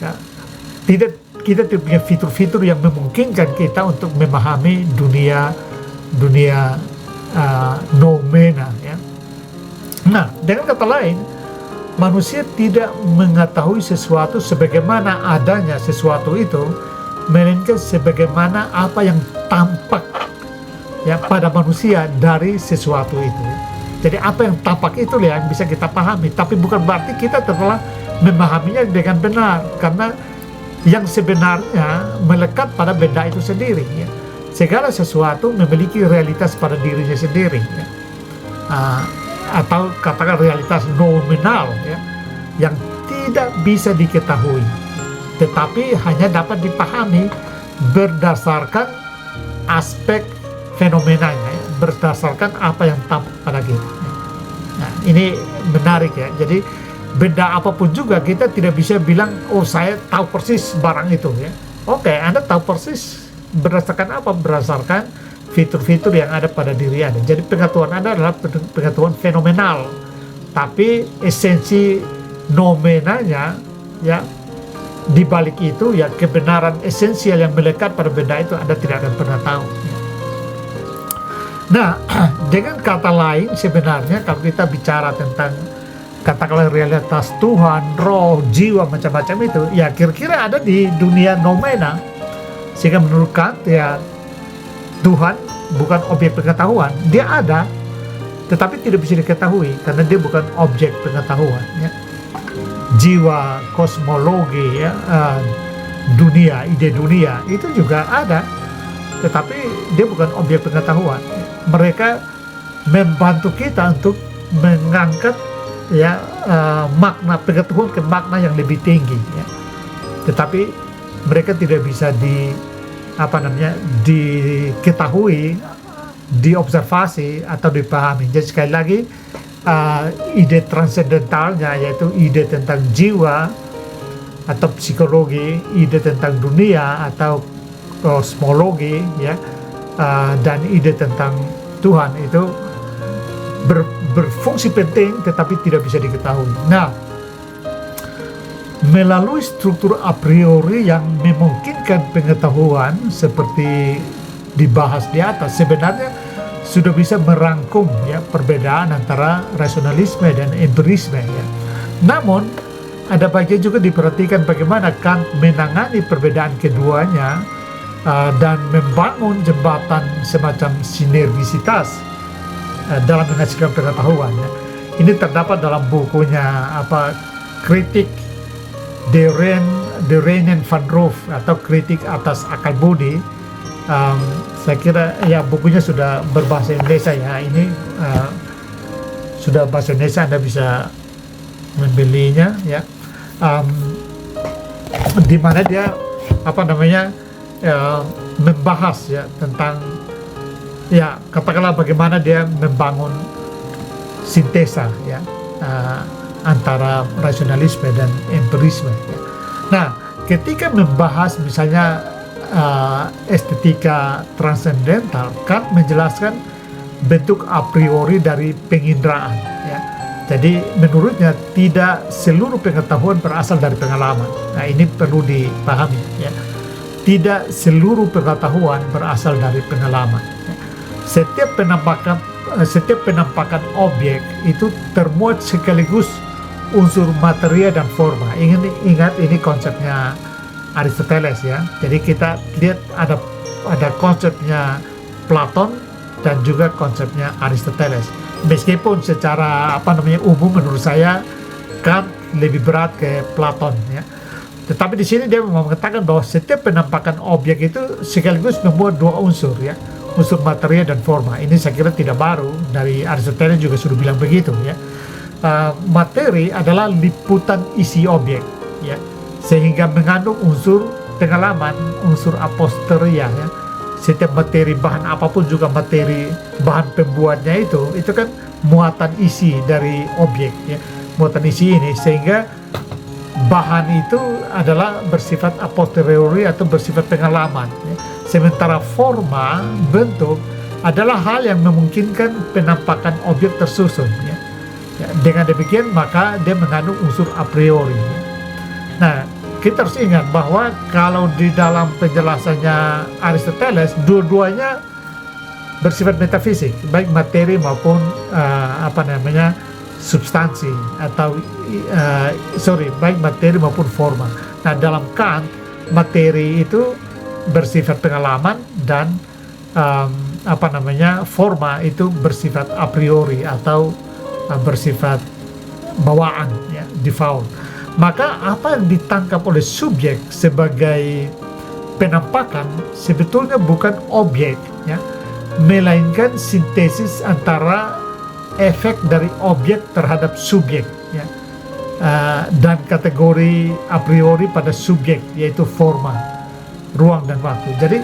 ya. Kita tidak punya fitur-fitur yang memungkinkan kita untuk memahami dunia noumena, ya. Nah, dengan kata lain, manusia tidak mengetahui sesuatu sebagaimana adanya sesuatu itu, melainkan sebagaimana apa yang tampak, ya, pada manusia dari sesuatu itu, ya. Jadi apa yang tampak itu yang bisa kita pahami, tapi bukan berarti kita telah memahaminya dengan benar, karena yang sebenarnya melekat pada benda itu sendiri, ya. Segala sesuatu memiliki realitas pada dirinya sendiri, ya. Atau katakan realitas nominal, ya, yang tidak bisa diketahui, tetapi hanya dapat dipahami berdasarkan aspek fenomenanya, ya, berdasarkan apa yang tampak pada kita. Nah, ini menarik, ya. Jadi benda apapun juga kita tidak bisa bilang, oh saya tahu persis barang itu, ya. Oke, Anda tahu persis berdasarkan apa? Berdasarkan fitur-fitur yang ada pada diri Anda. Jadi pengetahuan Anda adalah pengetahuan fenomenal, tapi esensi noumenanya, ya, di balik itu, ya, kebenaran esensial yang melekat pada benda itu Anda tidak akan pernah tahu, ya. Nah, dengan kata lain sebenarnya kalau kita bicara tentang katakanlah realitas Tuhan, roh, jiwa, macam-macam itu, ya kira-kira ada di dunia nomena. Sehingga menurut Kant ya Tuhan bukan objek pengetahuan, dia ada, tetapi tidak bisa diketahui karena dia bukan objek pengetahuan. Ya. Jiwa, kosmologi, ya, dunia, ide dunia itu juga ada, tetapi dia bukan objek pengetahuan. Mereka membantu kita untuk mengangkat ya makna pengetahuan ke makna yang lebih tinggi. Ya. Tetapi mereka tidak bisa diketahui, diobservasi atau dipahami. Jadi sekali lagi ide transendentalnya yaitu ide tentang jiwa atau psikologi, ide tentang dunia atau kosmologi, ya, dan ide tentang Tuhan itu berfungsi penting tetapi tidak bisa diketahui. Nah, melalui struktur a priori yang memungkinkan pengetahuan seperti dibahas di atas, sebenarnya sudah bisa merangkum ya perbedaan antara rasionalisme dan empirisme. Ya. Namun ada bagian juga diperhatikan bagaimana Kant menangani perbedaan keduanya dan membangun jembatan semacam sinergisitas dalam menghasilkan pengetahuan. Ya. Ini terdapat dalam bukunya kritik De Reinen van Roof atau kritik atas akal budi. Saya kira ya bukunya sudah berbahasa Indonesia ya. Ini sudah bahasa Indonesia, Anda bisa membelinya ya. Di mana dia membahas ya tentang ya katakanlah bagaimana dia membangun sintesa ya antara rasionalisme dan empirisme. Ya. Nah, ketika membahas misalnya estetika transendental, Kant menjelaskan bentuk a priori dari penginderaan. Ya. Jadi menurutnya tidak seluruh pengetahuan berasal dari pengalaman. Nah, ini perlu dipahami. Ya. Tidak seluruh pengetahuan berasal dari pengalaman. Ya. Setiap penampakan objek itu termuat sekaligus unsur materia dan forma. Ingat ini konsepnya Aristoteles ya. Jadi kita lihat ada konsepnya Platon dan juga konsepnya Aristoteles. Meskipun secara umum menurut saya Kant lebih berat ke Platon ya. Tetapi di sini dia mengatakan bahwa setiap penampakan objek itu sekaligus memuat dua unsur ya. Unsur materia dan forma. Ini saya kira tidak baru, dari Aristoteles juga sudah bilang begitu ya. Materi adalah liputan isi objek ya, sehingga mengandung unsur pengalaman, unsur a posterior ya. Setiap materi bahan apapun juga materi bahan pembuatnya itu kan muatan isi dari objek ya, muatan isi ini, sehingga bahan itu adalah bersifat a posteriori atau bersifat pengalaman ya. Sementara forma, bentuk adalah hal yang memungkinkan penampakan objek tersusun ya. Ya, dengan demikian maka dia mengandung unsur a priori. Nah, kita harus ingat bahwa kalau di dalam penjelasannya Aristoteles, dua-duanya bersifat metafisik, baik materi maupun substansi atau baik materi maupun forma. Nah, dalam Kant materi itu bersifat pengalaman dan forma itu bersifat a priori atau bersifat bawaan ya, default. Maka apa yang ditangkap oleh subjek sebagai penampakan sebetulnya bukan objek ya, melainkan sintesis antara efek dari objek terhadap subjek ya, dan kategori a priori pada subjek yaitu forma, ruang dan waktu. Jadi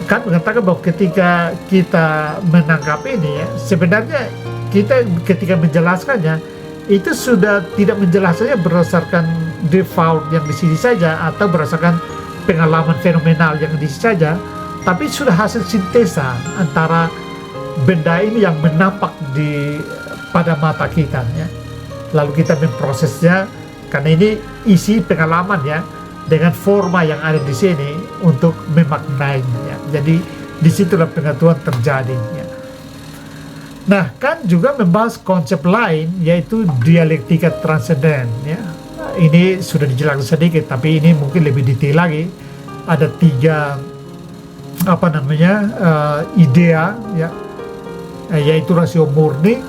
kan mengatakan bahwa ketika kita menangkap ini ya, sebenarnya kita ketika menjelaskannya itu sudah tidak menjelaskannya berdasarkan default yang di sini saja atau berdasarkan pengalaman fenomenal yang di sini saja, tapi sudah hasil sintesa antara benda ini yang menampak pada mata kita ya. Lalu kita memprosesnya karena ini isi pengalaman ya, dengan forma yang ada di sini untuk memaknainya. Jadi disitulah pengetahuan terjadi ya. Nah, Kant juga membahas konsep lain, yaitu dialektika transenden ya. Ini sudah dijelaskan sedikit, tapi ini mungkin lebih detail lagi. Ada 3 idea ya, yaitu rasio murni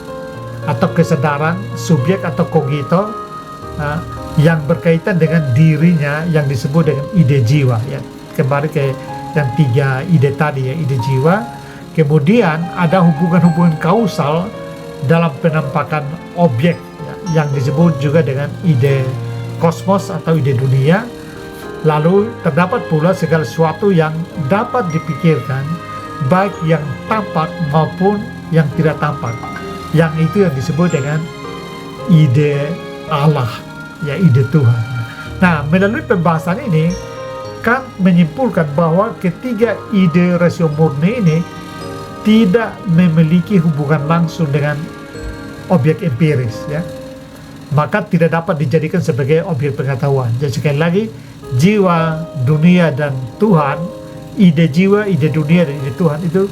atau kesadaran, subjek atau kogito, yang berkaitan dengan dirinya yang disebut dengan ide jiwa ya. Kembali ke yang 3 ide tadi ya, ide jiwa. Kemudian ada hubungan-hubungan kausal dalam penampakan objek ya, yang disebut juga dengan ide kosmos atau ide dunia. Lalu terdapat pula segala sesuatu yang dapat dipikirkan, baik yang tampak maupun yang tidak tampak. Yang itu yang disebut dengan ide Allah, ya, ide Tuhan. Nah, melalui pembahasan ini, Kant menyimpulkan bahwa ketiga ide rasio murni ini tidak memiliki hubungan langsung dengan objek empiris, ya. Maka tidak dapat dijadikan sebagai objek pengetahuan. Jadi sekali lagi, jiwa, dunia, dan Tuhan, ide jiwa, ide dunia, dan ide Tuhan itu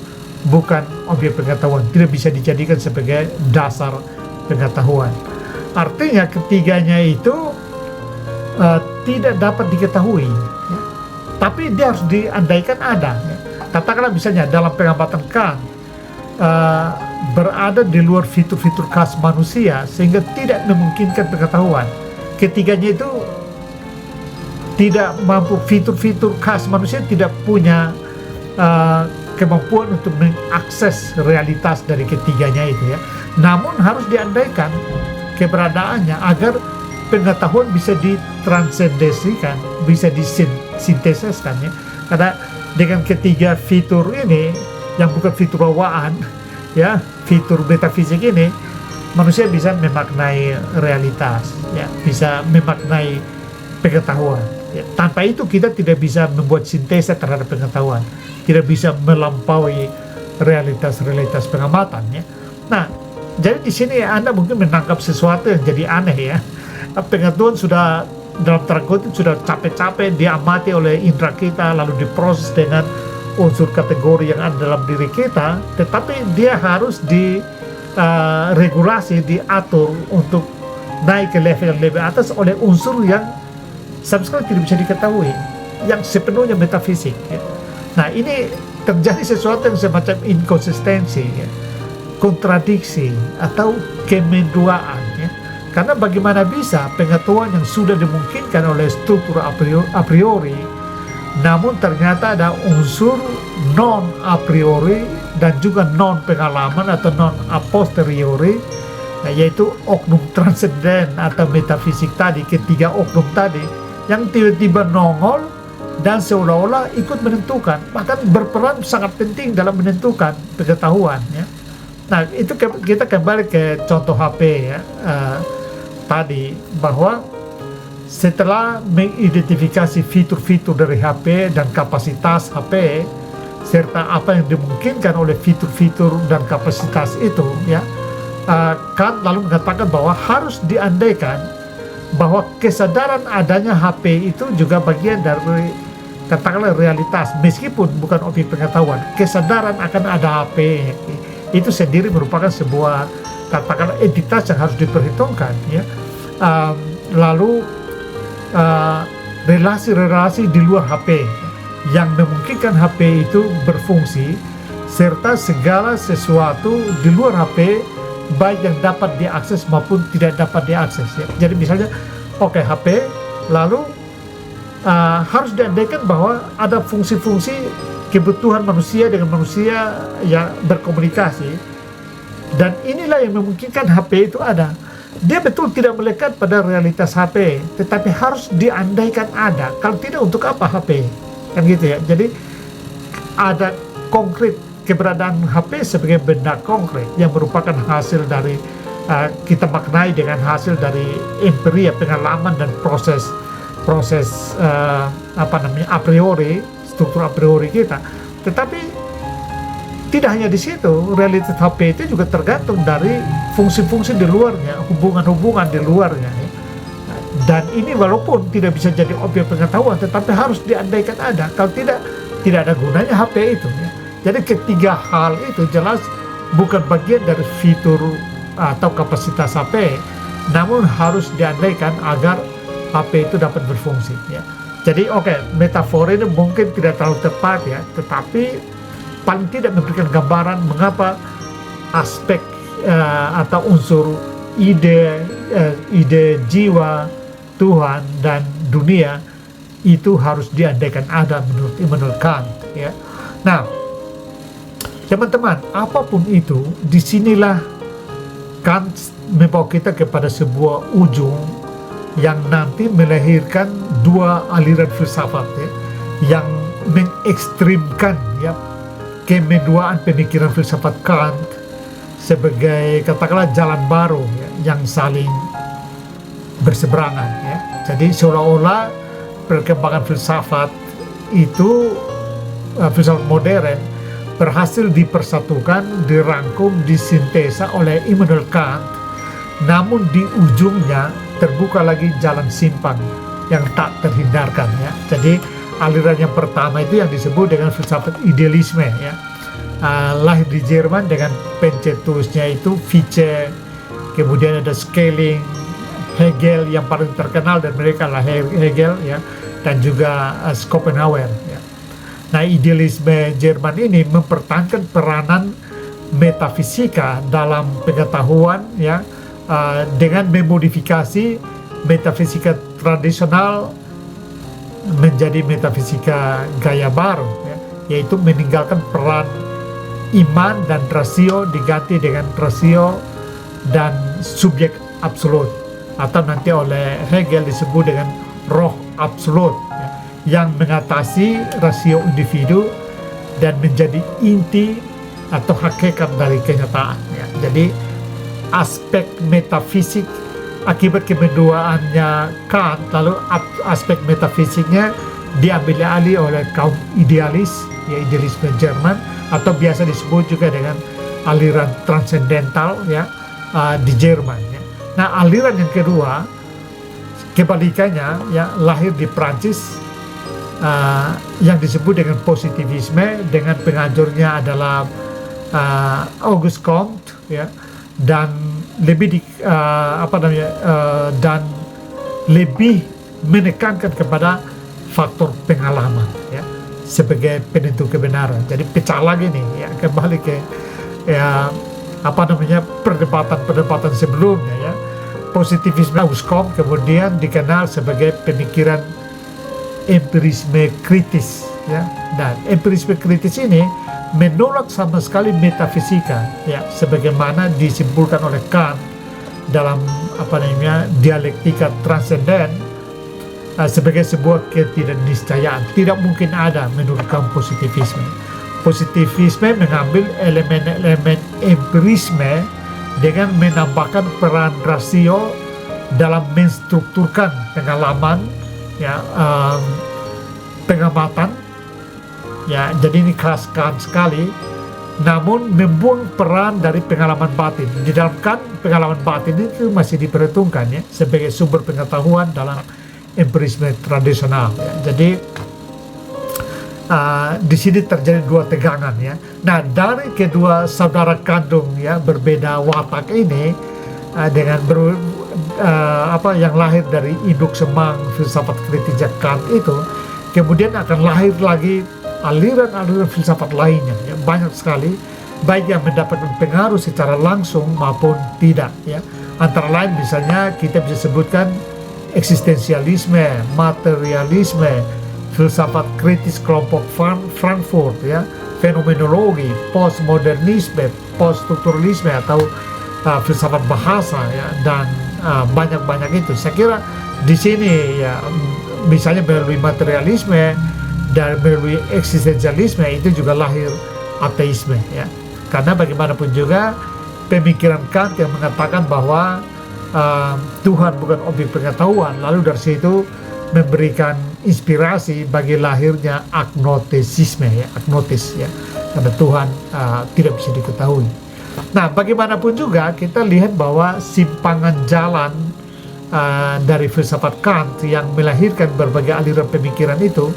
bukan objek pengetahuan, tidak bisa dijadikan sebagai dasar pengetahuan. Artinya ketiganya itu tidak dapat diketahui, ya. Tapi dia harus diandaikan ada, ya. Katakanlah misalnya dalam pengamatan Kant, berada di luar fitur-fitur khas manusia sehingga tidak memungkinkan pengetahuan. Ketiganya itu tidak mampu, fitur-fitur khas manusia tidak punya kemampuan untuk mengakses realitas dari ketiganya itu, ya. Namun harus diandaikan keberadaannya agar pengetahuan bisa ditransendesikan, bisa disintesiskan, ya. Karena dengan ketiga fitur ini yang bukan fitur bawaan, ya, fitur metafisik ini, manusia bisa memaknai realitas, ya, bisa memaknai pengetahuan. Ya, tanpa itu kita tidak bisa membuat sintesa terhadap pengetahuan, tidak bisa melampaui realitas-realitas pengamatan, ya. Nah, jadi di sini Anda mungkin menangkap sesuatu yang jadi aneh, ya. Pengetahuan sudah dalam tanda kutip sudah capek-capek diamati oleh indera kita, lalu diproses dengan unsur kategori yang ada dalam diri kita, tetapi dia harus diregulasi, diatur untuk naik ke level yang lebih atas oleh unsur yang sama sekali tidak bisa diketahui, yang sepenuhnya metafisik, ya. Nah, ini terjadi sesuatu yang semacam inkonsistensi, ya, kontradiksi atau kemenduaan, ya. Karena bagaimana bisa pengetahuan yang sudah dimungkinkan oleh struktur a priori, namun ternyata ada unsur non a priori dan juga non pengalaman atau non a posteriori, yaitu oknum transenden atau metafisik tadi, ketiga oknum tadi yang tiba-tiba nongol dan seolah-olah ikut menentukan, bahkan berperan sangat penting dalam menentukan pengetahuan, ya. Nah, itu kita kembali ke contoh HP, ya, tadi, bahwa setelah mengidentifikasi fitur-fitur dari HP dan kapasitas HP serta apa yang dimungkinkan oleh fitur-fitur dan kapasitas itu, ya, Kant lalu mengatakan bahwa harus diandaikan bahwa kesadaran adanya HP itu juga bagian dari, katakanlah, realitas, meskipun bukan objek pengetahuan. Kesadaran akan ada HP itu sendiri merupakan sebuah, katakanlah, entitas yang harus diperhitungkan, ya. Lalu relasi-relasi di luar HP yang memungkinkan HP itu berfungsi, serta segala sesuatu di luar HP, baik yang dapat diakses maupun tidak dapat diakses, ya. Jadi misalnya, HP, lalu harus diandaikan bahwa ada fungsi-fungsi kebutuhan manusia dengan manusia yang berkomunikasi, dan inilah yang memungkinkan HP itu ada. Dia betul tidak melekat pada realitas HP, tetapi harus diandaikan ada. Kalau tidak, untuk apa HP? Kan gitu, ya. Jadi ada konkret keberadaan HP sebagai benda konkret yang merupakan hasil dari kita maknai dengan hasil dari empiria, pengalaman dan proses a priori, struktur a priori kita. Tetapi tidak hanya di situ, realitas HP itu juga tergantung dari fungsi-fungsi di luarnya, hubungan-hubungan di luarnya, ya. Dan ini walaupun tidak bisa jadi objek pengetahuan, tetapi harus diandaikan ada. Kalau tidak ada gunanya HP itu, ya. Jadi ketiga hal itu jelas bukan bagian dari fitur atau kapasitas HP, namun harus diandaikan agar HP itu dapat berfungsi ya. Jadi metafor ini mungkin tidak terlalu tepat ya, tetapi paling tidak memberikan gambaran mengapa aspek atau unsur ide jiwa Tuhan dan dunia itu harus diandaikan ada menurut Kant ya. Nah, teman-teman, apapun itu, disinilah Kant membawa kita kepada sebuah ujung yang nanti melahirkan dua aliran filsafat ya, yang mengekstrimkan ya kemenuaan pemikiran filsafat Kant sebagai katakanlah jalan baru ya, yang saling berseberangan ya. Jadi seolah-olah perkembangan filsafat itu filsafat modern berhasil dipersatukan, dirangkum, disintesa oleh Immanuel Kant, namun di ujungnya terbuka lagi jalan simpang yang tak terhindarkan ya. Jadi aliran yang pertama itu yang disebut dengan filsafat idealisme ya, lahir di Jerman dengan pencetusnya itu Fichte, kemudian ada Schelling, Hegel yang paling terkenal dan mereka lah Hegel ya, dan juga Schopenhauer ya. Nah, idealisme Jerman ini mempertahankan peranan metafisika dalam pengetahuan ya, dengan memodifikasi metafisika tradisional menjadi metafisika gaya baru ya, yaitu meninggalkan peran iman dan rasio diganti dengan rasio dan subjek absolut, atau nanti oleh Hegel disebut dengan roh absolut ya, yang mengatasi rasio individu dan menjadi inti atau hakikat dari kenyataan ya. Jadi aspek metafisik akibat kemenuaannya Kant, lalu aspek metafisiknya diambil alih oleh kaum idealis ya, idealisme Jerman, atau biasa disebut juga dengan aliran transendental ya, di Jerman ya. Nah, aliran yang kedua kebalikannya ya, lahir di Prancis, yang disebut dengan positivisme, dengan pengajarnya adalah Auguste Comte ya, dan lebih dan lebih menekankan kepada faktor pengalaman ya sebagai penentu kebenaran. Jadi pecah lagi nih ya, kembali ke ya perdebatan sebelumnya ya. Positivisme Auguste Comte kemudian dikenal sebagai pemikiran empirisme kritis ya. Dan empirisme kritis ini menolak sama sekali metafisika ya, sebagaimana disimpulkan oleh Kant dalam dialektika transenden sebagai sebuah ketidakniscayaan. Tidak mungkin ada menurut kaum positivisme. Positivisme mengambil elemen-elemen empirisme dengan menambahkan peran rasio dalam menstrukturkan pengalaman ya, pengamatan ya. Jadi ini khas Kant sekali, namun membuang peran dari pengalaman batin. Di dalam Kant, pengalaman batin itu masih diperhitungkan ya sebagai sumber pengetahuan dalam empirisme tradisional ya. Jadi di sini terjadi dua tegangan ya. Nah, dari kedua saudara kandung ya berbeda watak ini, dengan yang lahir dari induk semang filsafat kritis Kant itu, kemudian akan lahir lagi aliran-aliran filsafat lainnya ya, banyak sekali, baik yang mendapatkan pengaruh secara langsung maupun tidak ya. Antara lain misalnya kita bisa sebutkan eksistensialisme, materialisme, filsafat kritis kelompok Frankfurt ya, fenomenologi, postmodernisme, poststrukturalisme atau filsafat bahasa ya, dan banyak itu. Saya kira di sini ya, misalnya melalui materialisme dan melalui eksistensialisme itu juga lahir ateisme ya. Karena bagaimanapun juga pemikiran Kant yang mengatakan bahwa Tuhan bukan objek pengetahuan, lalu dari situ memberikan inspirasi bagi lahirnya agnostisisme ya, agnostis ya, karena Tuhan tidak bisa diketahui. Nah, bagaimanapun juga kita lihat bahwa simpangan jalan dari filsafat Kant yang melahirkan berbagai aliran pemikiran itu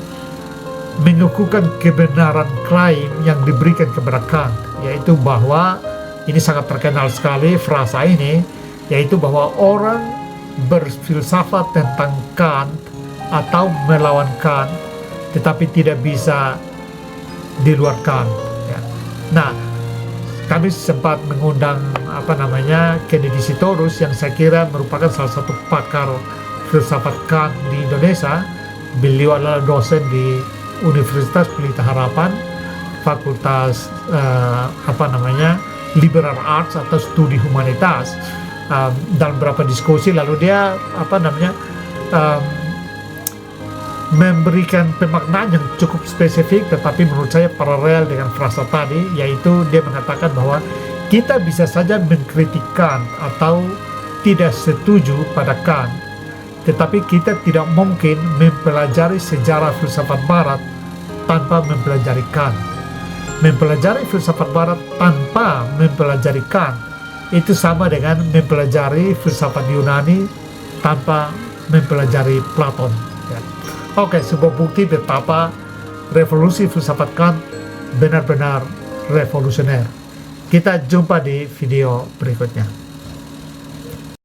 mengukuhkan kebenaran klaim yang diberikan kepada Kant, yaitu bahwa ini sangat terkenal sekali frasa ini, yaitu bahwa orang berfilsafat tentang Kant atau melawan Kant, tetapi tidak bisa di luar Kant. Ya. Nah, kami sempat mengundang Kennedy Sitorus yang saya kira merupakan salah satu pakar filsafat Kant di Indonesia. Beliau adalah dosen di Universitas Pelita Harapan, Fakultas Liberal Arts atau Studi Humanitas. Dalam beberapa diskusi lalu dia memberikan pemaknaan yang cukup spesifik, tetapi menurut saya paralel dengan frasa tadi, yaitu dia mengatakan bahwa kita bisa saja mengkritik Kant atau tidak setuju pada Kant, tetapi kita tidak mungkin mempelajari sejarah filsafat Barat tanpa mempelajari Kant. Mempelajari filsafat Barat tanpa mempelajari Kant itu sama dengan mempelajari filsafat Yunani tanpa mempelajari Platon. Ya. Oke, sebuah bukti betapa revolusi filsafat Kant benar-benar revolusioner. Kita jumpa di video berikutnya.